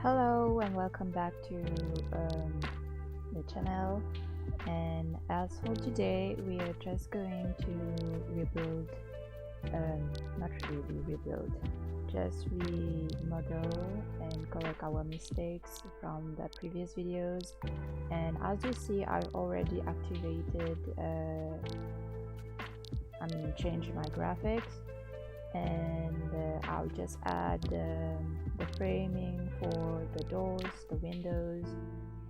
Hello and welcome back to the channel, and as for today we are just going to rebuild, not really rebuild, just remodel and correct our mistakes from the previous videos. And as you see, I already activated changed my graphics, and I'll just add the framing for the doors, the windows,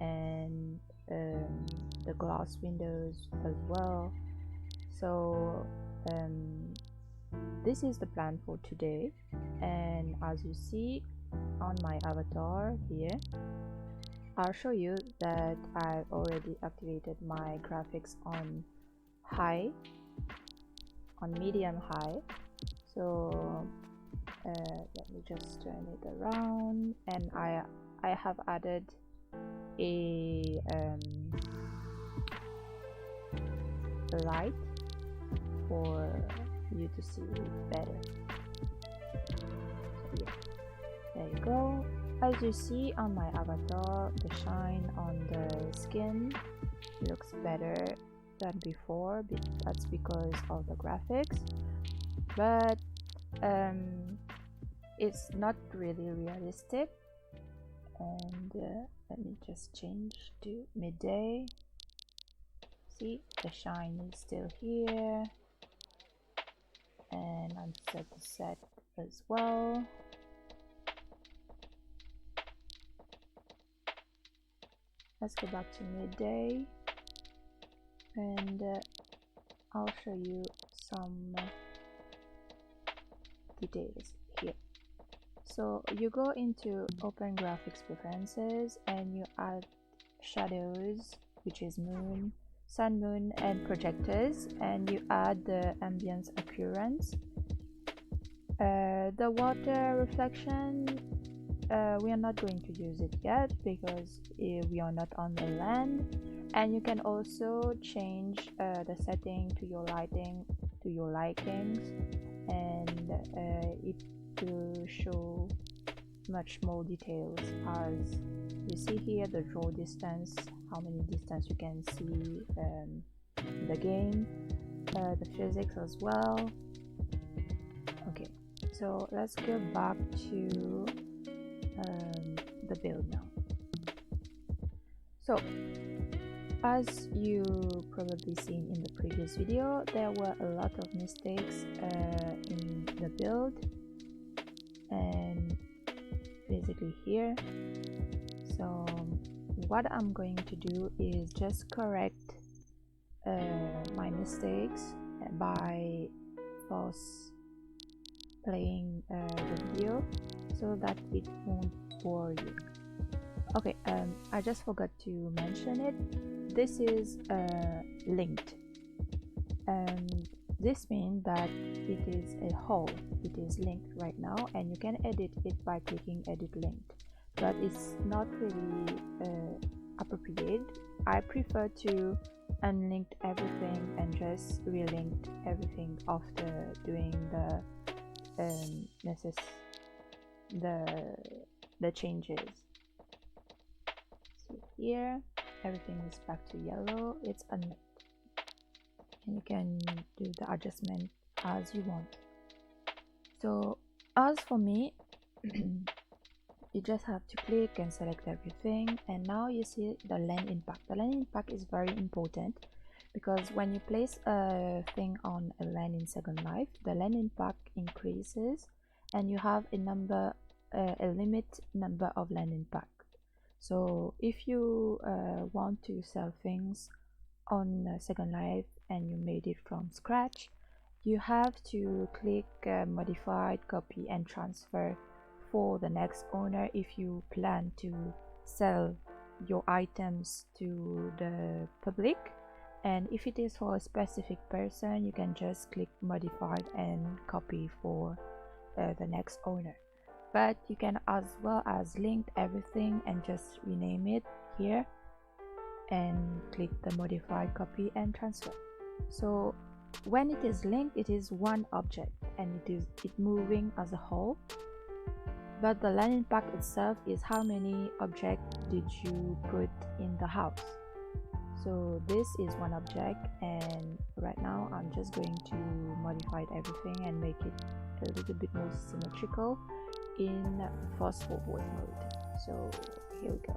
and the glass windows as well. So this is the plan for today, and as you see on my avatar here, I'll show you that I've already activated my graphics on medium high. So let me just turn it around, and I have added a light for you to see better. So yeah, there you go. As you see on my avatar, the shine on the skin looks better than before. That's because of the graphics, but it's not really realistic. And let me just change to midday. See, the shine is still here, and I'm set to set as well. Let's go back to midday, and I'll show you some details here. So you go into open graphics preferences and you add shadows, which is moon, sun, moon, and projectors, and you add the ambience occurrence. The water reflection, we are not going to use it yet because we are not on the land. And you can also change the setting to your lighting, to your likings, and it will show much more details. As you see here, the draw distance, how many distance you can see the game, the physics as well. Okay, so let's go back to the build now. So as you probably seen in the previous video, there were a lot of mistakes in the build, and basically here. So what I'm going to do is just correct my mistakes by first playing the video so that it won't bore you. Okay, I just forgot to mention it. This is linked, and this means that it is a whole. It is linked right now, and you can edit it by clicking edit linked, but it's not really appropriate. I prefer to unlink everything and just relink everything after doing the changes. See here, everything is back to yellow. It's unlinked, and you can do the adjustment as you want. So as for me, you just have to click and select everything, and now you see the land impact. The land impact is very important because when you place a thing on a land in Second Life, the land impact increases, and you have a limit number of land impact. So if you want to sell things on Second Life and you made it from scratch, you have to click modified, copy and transfer for the next owner if you plan to sell your items to the public. And if it is for a specific person, you can just click modified and copy for the next owner. But you can as well as link everything and just rename it here and click the modified, copy and transfer. So when it is linked, it is one object and it moving as a whole. but the landing pack itself is how many objects did you put in the house. So this is one object, and right now I'm just going to modify everything and make it a little bit more symmetrical in fast forward mode. So here we go.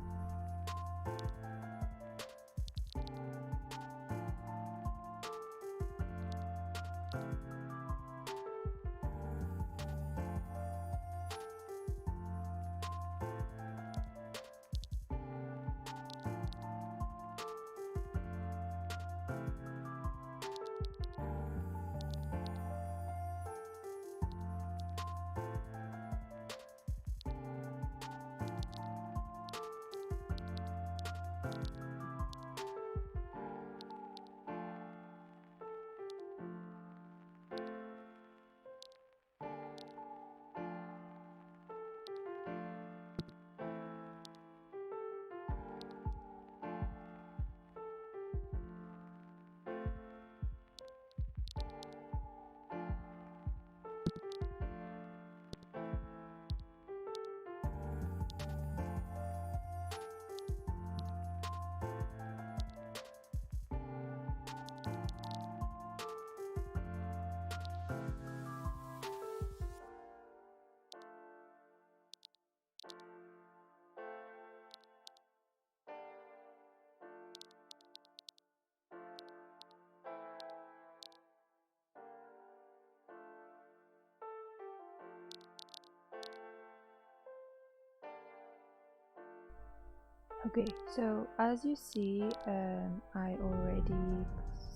Okay, so as you see, I already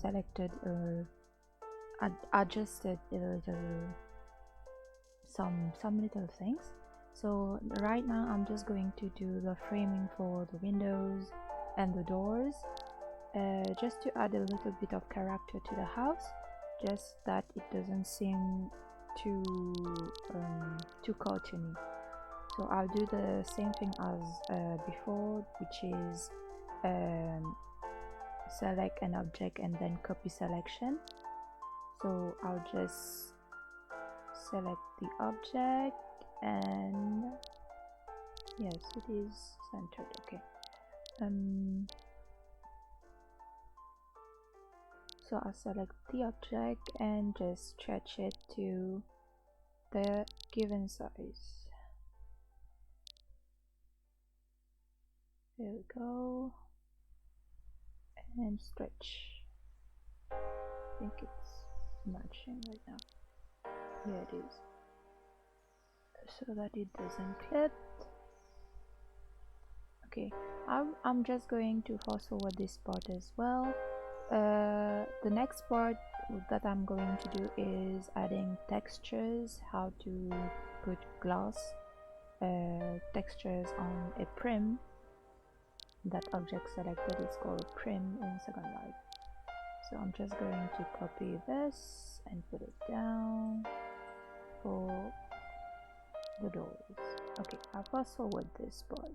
selected adjusted a little some little things. So right now I'm just going to do the framing for the windows and the doors, just to add a little bit of character to the house, just that it doesn't seem too cartoony. So I'll do the same thing as before, which is select an object and then copy selection. So I'll just select the object, and yes, it is centered. Okay. So I'll select the object and just stretch it to the given size. There we go, and stretch. I think it's matching right now. Yeah, it is. So that it doesn't clip. Okay, I'm just going to fast forward this part as well. The next part that I'm going to do is adding textures, how to put glass textures on a prim. That object selected is called prim in Secondlife. So I'm just going to copy this and put it down for the doors. Okay, I'll fast forward this part.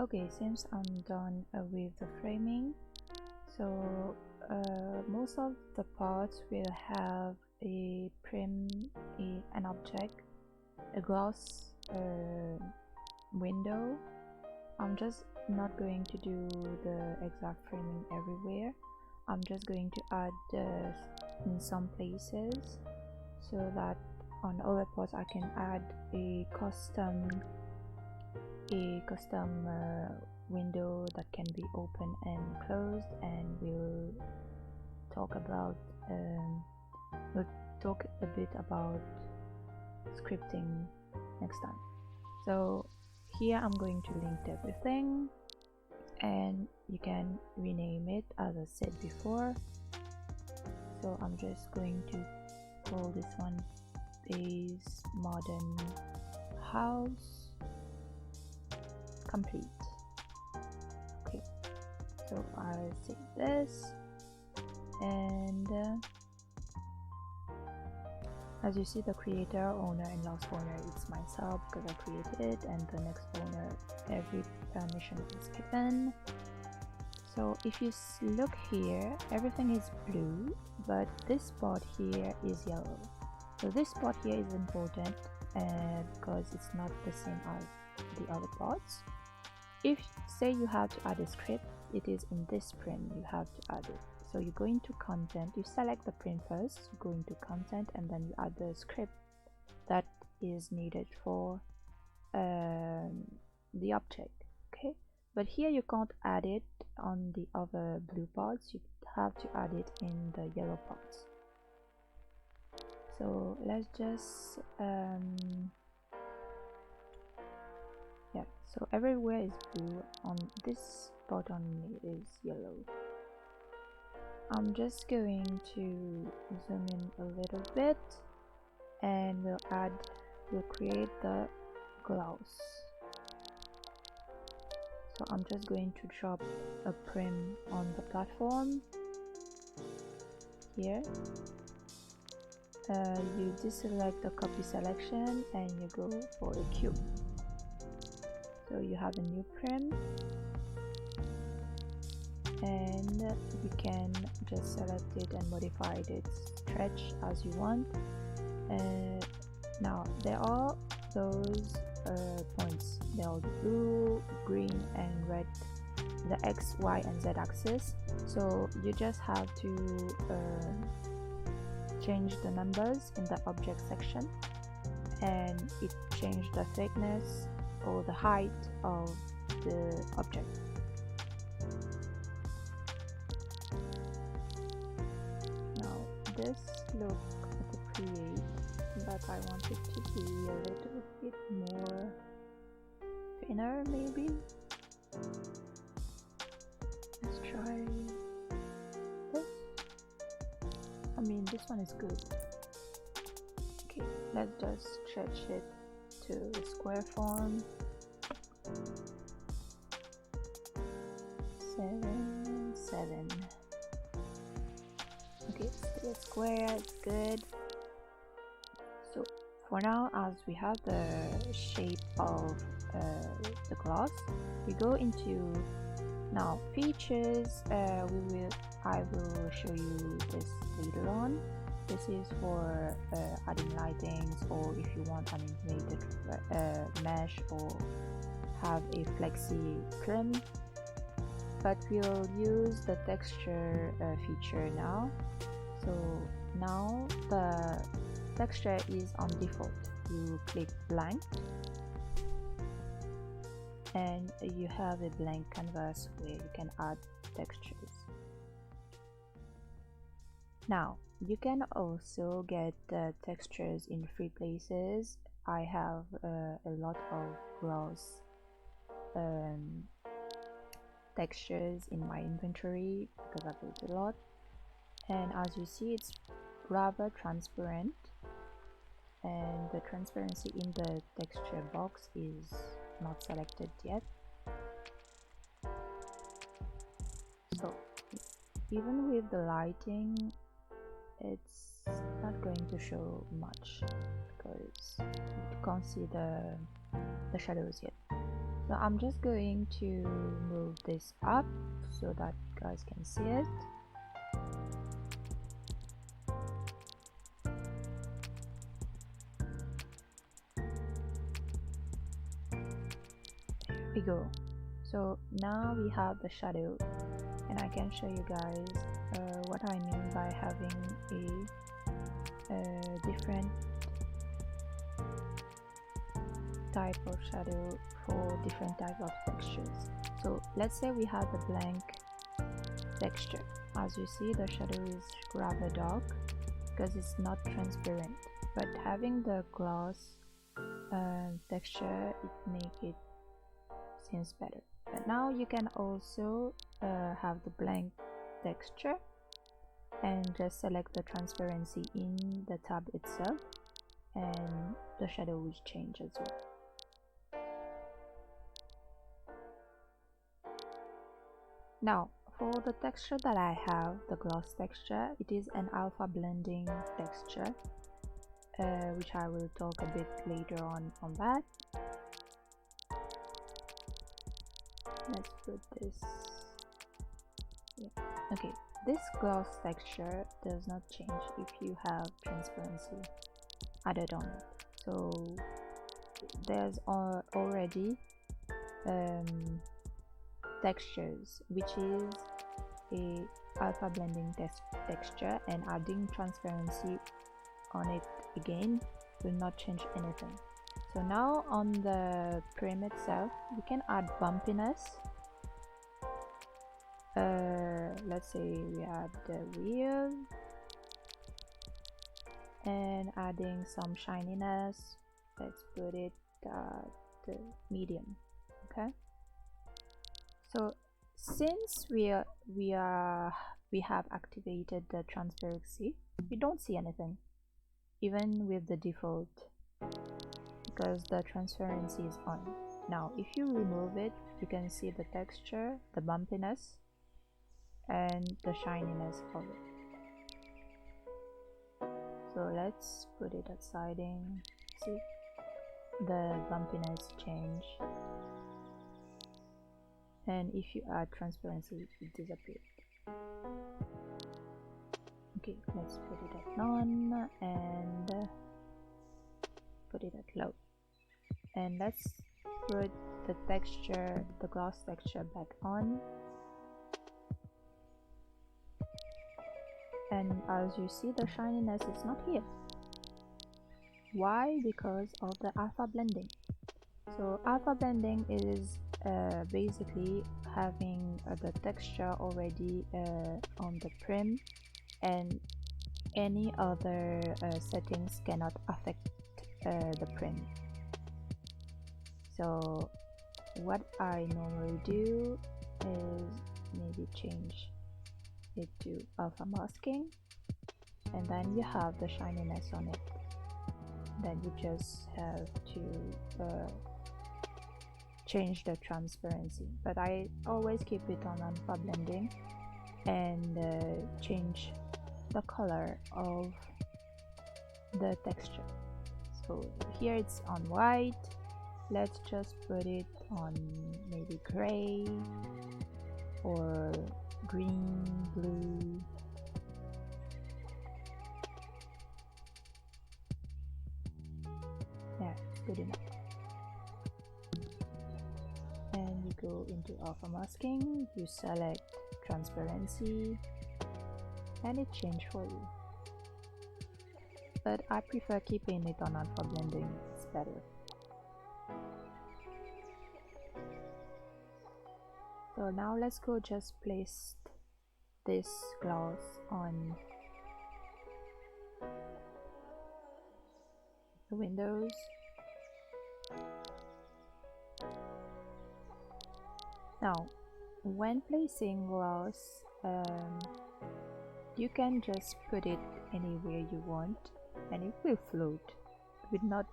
Okay, since I'm done with the framing, so most of the parts will have a an object, a glass window. I'm just not going to do the exact framing everywhere. I'm just going to add in some places, so that on other parts I can add a custom window that can be open and closed, and we'll talk a bit about scripting next time. So here I'm going to link everything, and you can rename it as I said before. So I'm just going to call this one base modern house complete. Okay, so I'll save this, and as you see, the creator, owner, and last owner is myself because I created it, and the next owner, every permission is given. So if you look here, everything is blue, but this spot here is yellow. So this spot here is important because it's not the same as the other parts. If say you have to add a script, it is in this print you have to add it. So you go into content, you select the print first, you go into content, and then you add the script that is needed for the object. Okay, but here you can't add it on the other blue parts, you have to add it in the yellow parts. So let's just yeah, so everywhere is blue, on this spot only is yellow. I'm just going to zoom in a little bit, and we'll create the gloss. So I'm just going to drop a prim on the platform here. You deselect the copy selection and you go for a cube. So you have a new prim, and you can just select it and modify its stretch as you want. Now there are those points, there are the blue, green, and red, the X, Y, and Z axis. So you just have to change the numbers in the object section, and it changed the thickness or the height of the object. Now this look appropriate, but I want it to be a little bit more thinner maybe. Let's try this. I mean, this one is good. Okay, let's just stretch it to a square form. 7, 7. Okay, still a square, it's good. So for now, as we have the shape of the glass, we go into now features. I will show you this later on. This is for adding lightings, or if you want an animated mesh, or have a flexi trim. But we'll use the texture feature now. So now the texture is on default. You click blank, and you have a blank canvas where you can add textures. Now you can also get textures in free places. I have a lot of gloss textures in my inventory because I built a lot, and as you see, it's rather transparent, and the transparency in the texture box is not selected yet. So even with the lighting, it's not going to show much because you can't see the shadows yet. So I'm just going to move this up so that you guys can see it. There we go. So now we have the shadow, and I can show you guys what I mean by having a different type of shadow for different type of textures. So let's say we have a blank texture. As you see, the shadow is rather dark because it's not transparent, but having the gloss texture, it make it seems better. But now you can also have the blank texture and just select the transparency in the tab itself, and the shadow will change as well. Now for the texture that I have, the gloss texture, it is an alpha blending texture, which I will talk a bit later on that. Let's put this, yeah, okay. This gloss texture does not change if you have transparency added on it. So there's already textures, which is a alpha blending texture, and adding transparency on it again will not change anything. So now on the prim itself, we can add bumpiness. Let's say we add the wheel and adding some shininess. Let's put it at medium. Okay. So since we have activated the transparency, we don't see anything, even with the default, because the transparency is on. Now if you remove it, you can see the texture, the bumpiness, and the shininess of it. So let's put it at siding. See, the bumpiness change, and if you add transparency, it disappears. Okay, let's put it at none and put it at low, and let's put the texture, the gloss texture, back on. And as you see, the shininess is not here. Why? Because of the alpha blending. So alpha blending is basically having the texture already on the prim, and any other settings cannot affect the prim. So what I normally do is maybe change it to alpha masking, and then you have the shininess on it. Then you just have to change the transparency, but I always keep it on alpha blending and change the color of the texture. So here it's on white. Let's just put it on maybe gray or green, blue. Yeah, it's good enough. And you go into alpha masking, you select transparency, and it changes for you. But I prefer keeping it on alpha blending, it's better. So now let's go just place this gloss on the windows. Now when placing gloss, you can just put it anywhere you want and it will float, it will not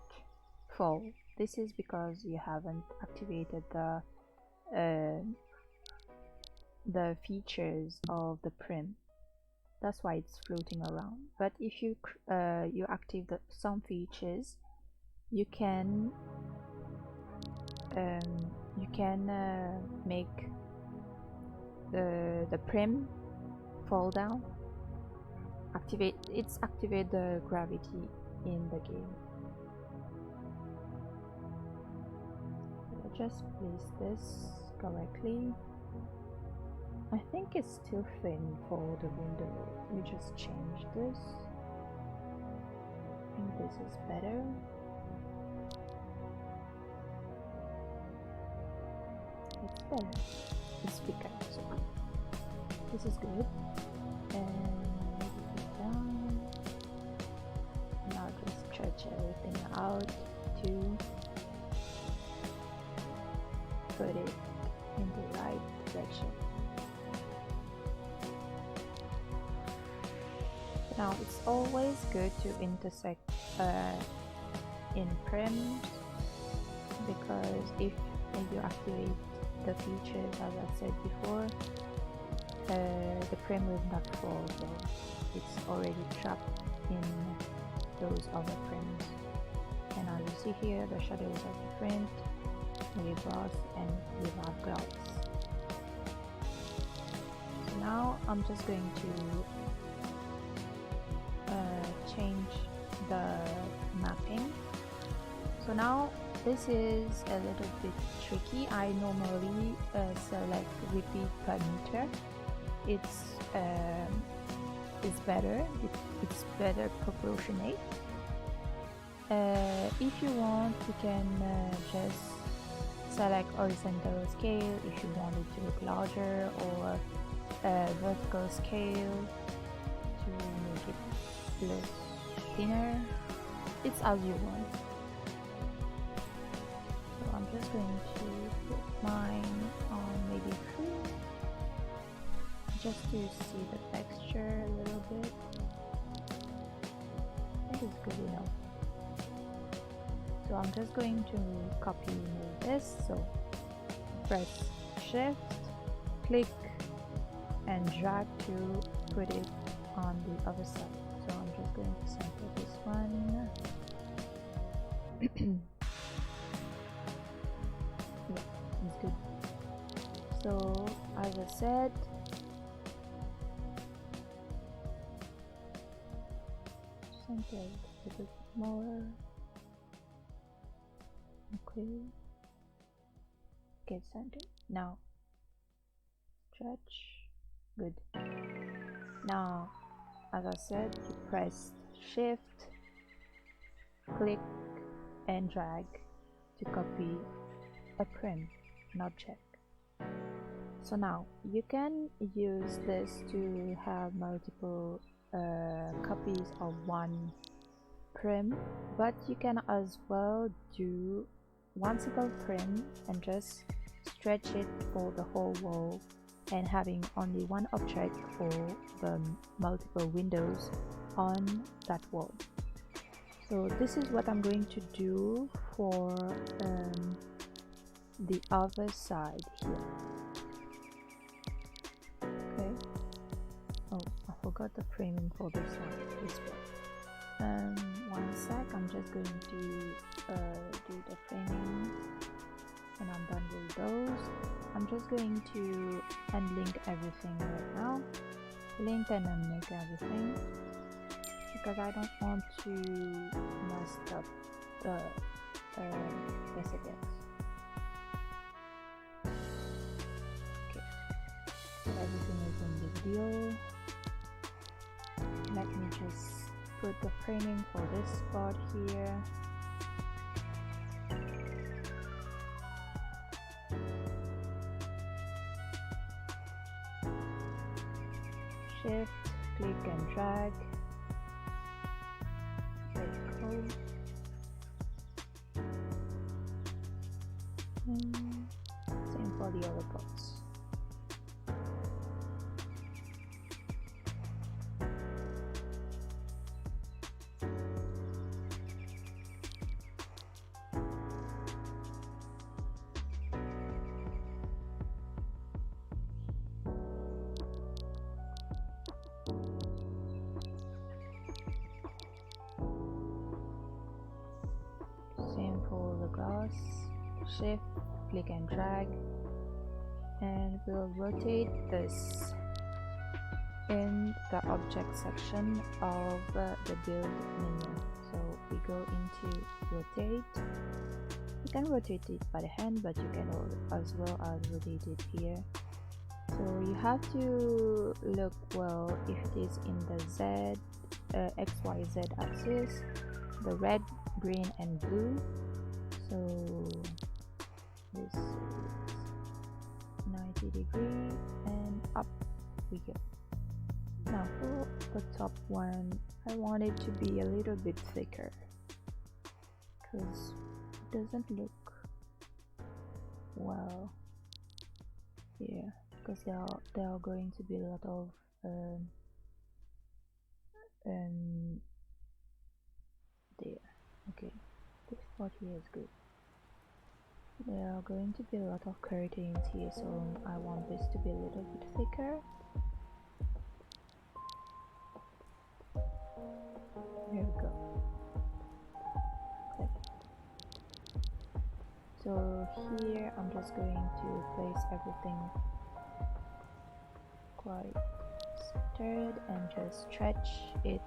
fall. This is because you haven't activated the features of the prim. That's why it's floating around. But if you you activate some features, you can you can make the prim fall down. Activate the gravity in the game. I just place this correctly. I think it's still thin for the window. We just change this. I think this is better. It's better. It's bigger. So this is good. And move it down. Now just stretch everything out to put it in the right direction. Now it's always good to intersect in prims, because if you activate the features as I said before, the prim will not fall, so it's already trapped in those other prims. And as you see here, the shadows are different with gloss and without gloss. So now I'm just going to change the mapping. So now this is a little bit tricky. I normally select repeat per meter. It's better. It's better proportionate. If you want, you can just select horizontal scale if you want it to look larger, or vertical scale to make it look thinner. It's as you want. So I'm just going to put mine on maybe 3, just to see the texture a little bit. I think it's good enough. So I'm just going to copy and move this. So press shift, click and drag to put it on the other side. So I'm just going to center this one. Yeah, it's good. So as I said, center a bit more. Okay, get centered. Now stretch. Good. Now, as I said, you press shift, click and drag to copy a prim, an object. So now you can use this to have multiple copies of one prim, but you can as well do one single prim and just stretch it for the whole wall, and having only one object for the multiple windows on that wall. So this is what I'm going to do for the other side here. Okay. Oh, I forgot the framing for this one. This one. One sec. I'm just going to do the framing. When I'm done with those, I'm just going to unlink everything right now. Link and unlink everything, because I don't want to mess up the precedence. Okay, so everything is in the video. Let me just put the framing for this spot here. Shift, click and drag. Let it go. Same for the other parts. Same for the glass. Shift, click and drag, and we'll rotate this in the object section of the build menu. So we go into rotate. You can rotate it by the hand, but you can as well as rotate it here. So you have to look well if it is in the Z, XYZ axis, the red, green, and blue. So this is 90 degree and up we go. Now for the top one, I want it to be a little bit thicker because it doesn't look well here, because there are going to be a lot of there. Okay, this part here is good. There are going to be a lot of curtains here, so I want this to be a little bit thicker. There we go. Okay. So here I'm just going to place everything quite centered and just stretch it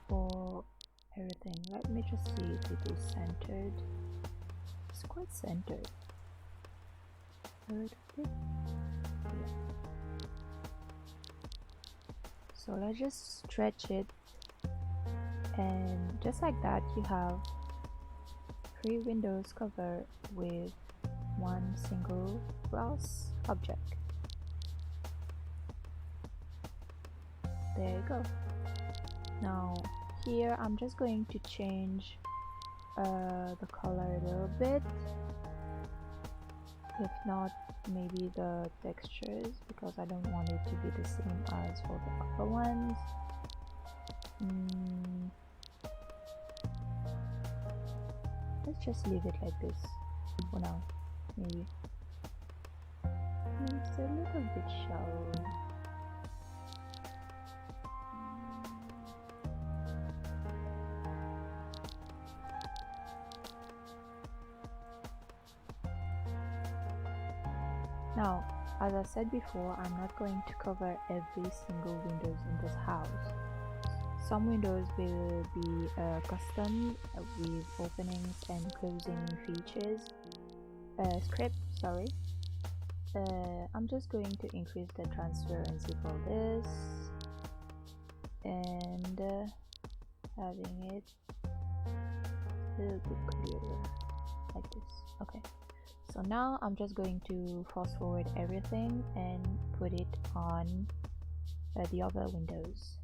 for everything. Let me just see if it is centered. It's quite centered. A little bit. Yeah. So let's just stretch it, and just like that you have 3 windows covered with one single glass object. There you go. Now here I'm just going to change the color a little bit, if not maybe the textures, because I don't want it to be the same as for the other ones. Let's just leave it like this for now. Maybe it's a little bit shallow. Now, as I said before, I'm not going to cover every single windows in this house. Some windows will be custom with openings and closing features. Sorry. I'm just going to increase the transparency for this and having it a little bit clearer like this. Okay. So now I'm just going to fast forward everything and put it on the other windows.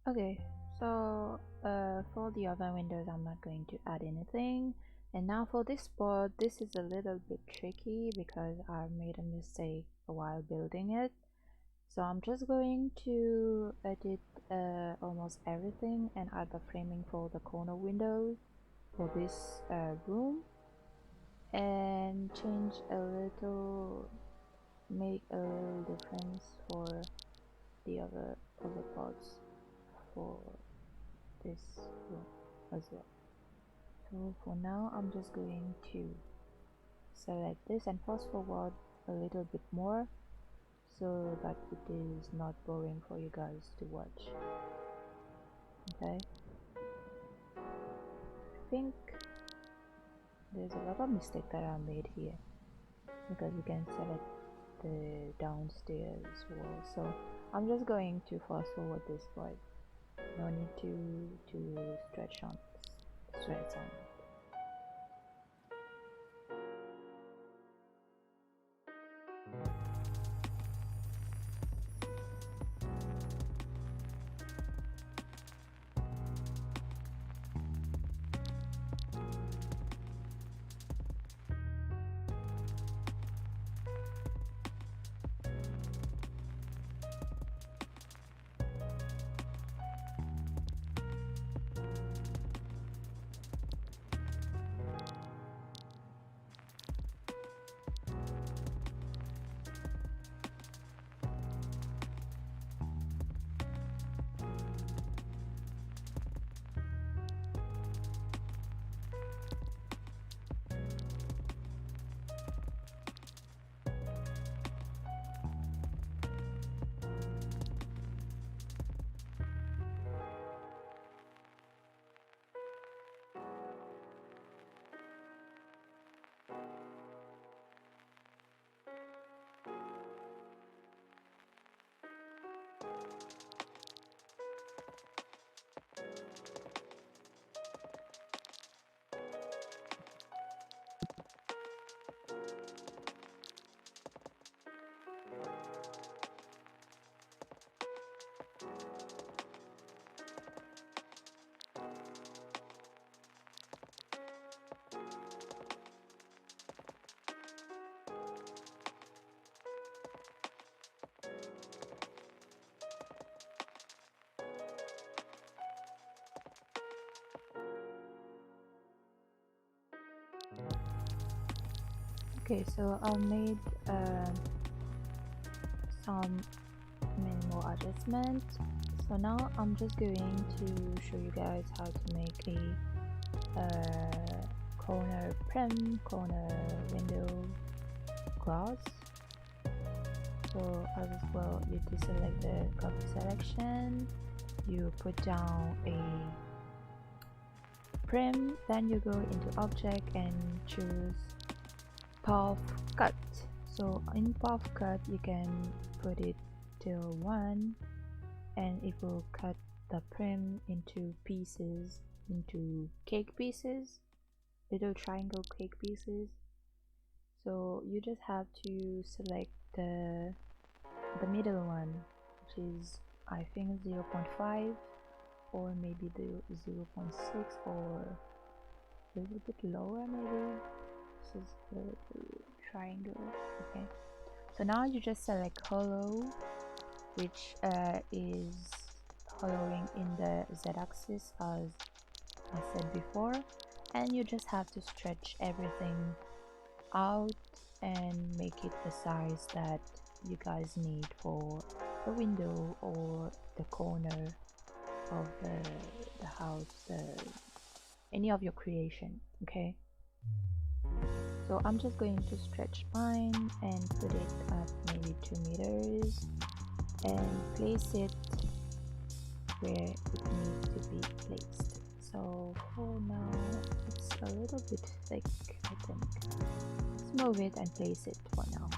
Okay, so for the other windows I'm not going to add anything. And now for this part, this is a little bit tricky because I made a mistake while building it. So I'm just going to edit almost everything and add the framing for the corner windows for this room. and change a little, make a little difference for the other parts for this room as well. So for now I'm just going to select this and fast forward a little bit more so that it is not boring for you guys to watch. Okay, I think there's a lot of mistake that I made here because you can select the downstairs wall, so I'm just going to fast forward this part. No need to stretch on it. Okay, so I made some minimal adjustments. So now I'm just going to show you guys how to make a corner prim, corner window glass. So as well, you deselect the copy selection, you put down a prim, then you go into object and choose path cut. So in path cut you can put it till 1 and it will cut the prim into pieces, into cake pieces, little triangle cake pieces. So you just have to select the middle one, which is I think 0.5 or maybe the 0.6 or a little bit lower maybe. This is the triangle. Okay, so now you just select hollow, which is hollowing in the z-axis as I said before, and you just have to stretch everything out and make it the size that you guys need for the window or the corner of the house, any of your creation. Okay, so I'm just going to stretch mine and put it at maybe 2 meters and place it where it needs to be placed. So for now it's a little bit thick, I think. Let's move it and place it for now.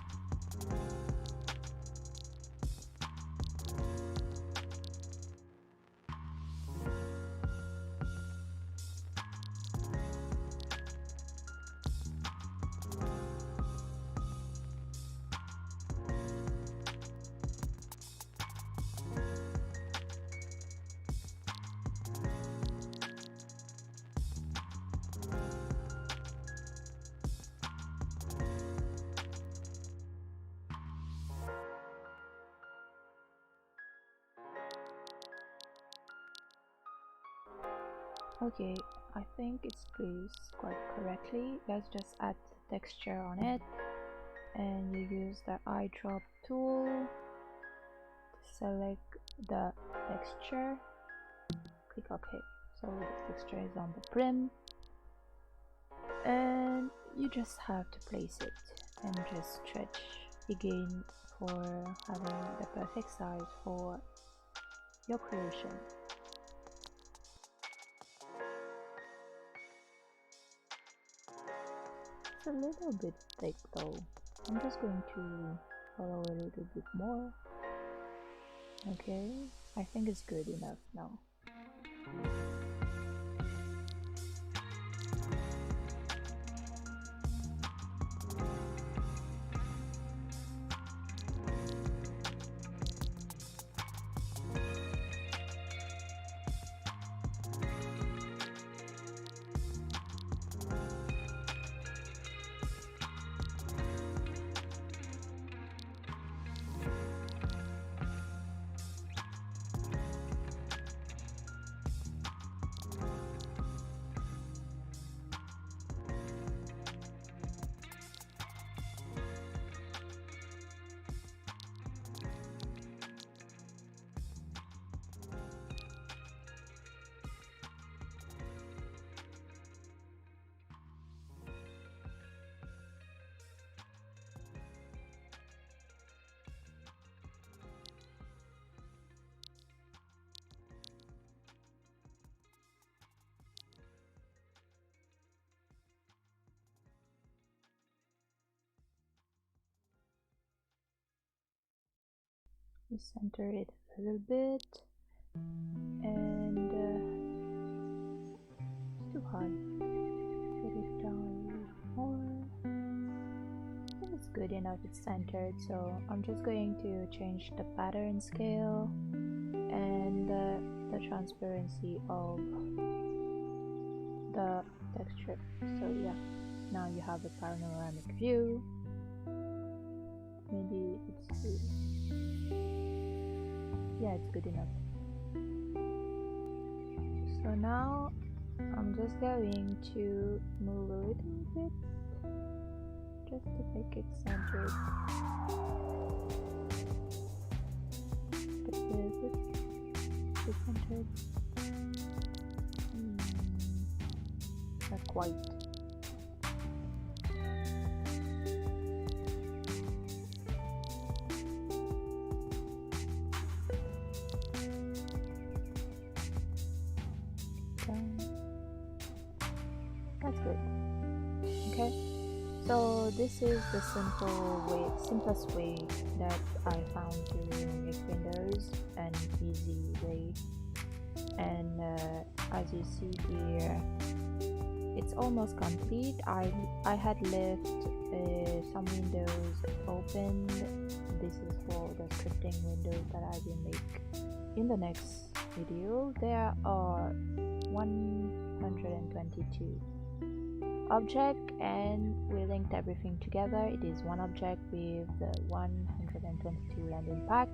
Okay, I think it's placed quite correctly. Let's just add texture on it, and you use the eyedrop tool to select the texture. Click OK. So the texture is on the brim, and you just have to place it and just stretch again for having the perfect size for your creation. It's a little bit thick though. I'm just going to follow a little bit more. Okay, I think it's good enough now. We center it a little bit, and it's too high. Put it down a little more. I think it's good enough, it's centered, so I'm just going to change the pattern scale and the transparency of the texture. So yeah, now you have a panoramic view. Maybe it's good. Yeah, it's good enough. So now I'm just going to move a little bit just to make it centered. But is it centered? Not quite. That's good. Okay, so this is the simplest way that I found to make windows, an easy way. And as you see here, it's almost complete. I had left some windows open. This is for the scripting windows that I will make in the next video. There are 122 object, and we linked everything together. It is one object with the 122 landing pack,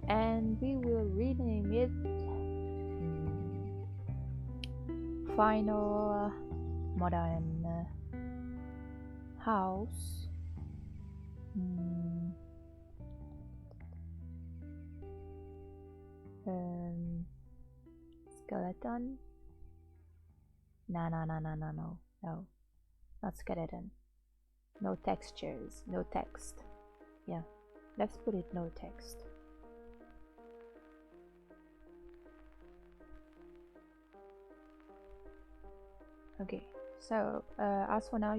and we will rename it Final Modern House Skeleton. No, not skeleton. No textures, no text. Yeah, let's put it no text. Okay, so as for now,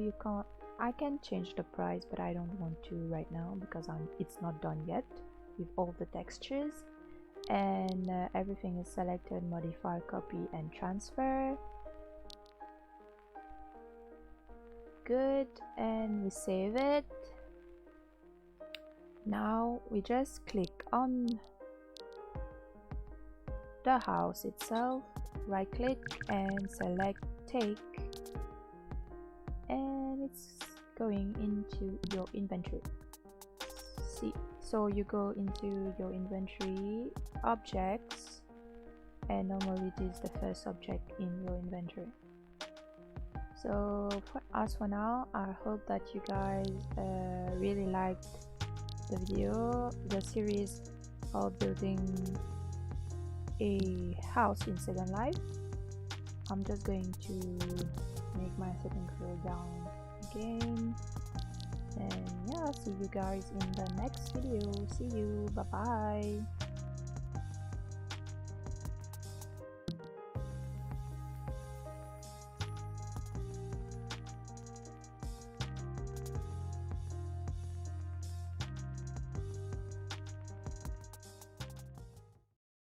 I can change the price, but I don't want to right now because it's not done yet with all the textures, and everything is selected, modify, copy, and transfer. Good, and we save it. Now we just click on the house itself, right click and select take, and it's going into your inventory. See, so you go into your inventory, objects, and normally this is the first object in your inventory. So as for now, I hope that you guys really liked the video, the series of building a house in Second Life. I'm just going to make my setting scroll down again, and yeah, see you guys in the next video. See you, bye bye.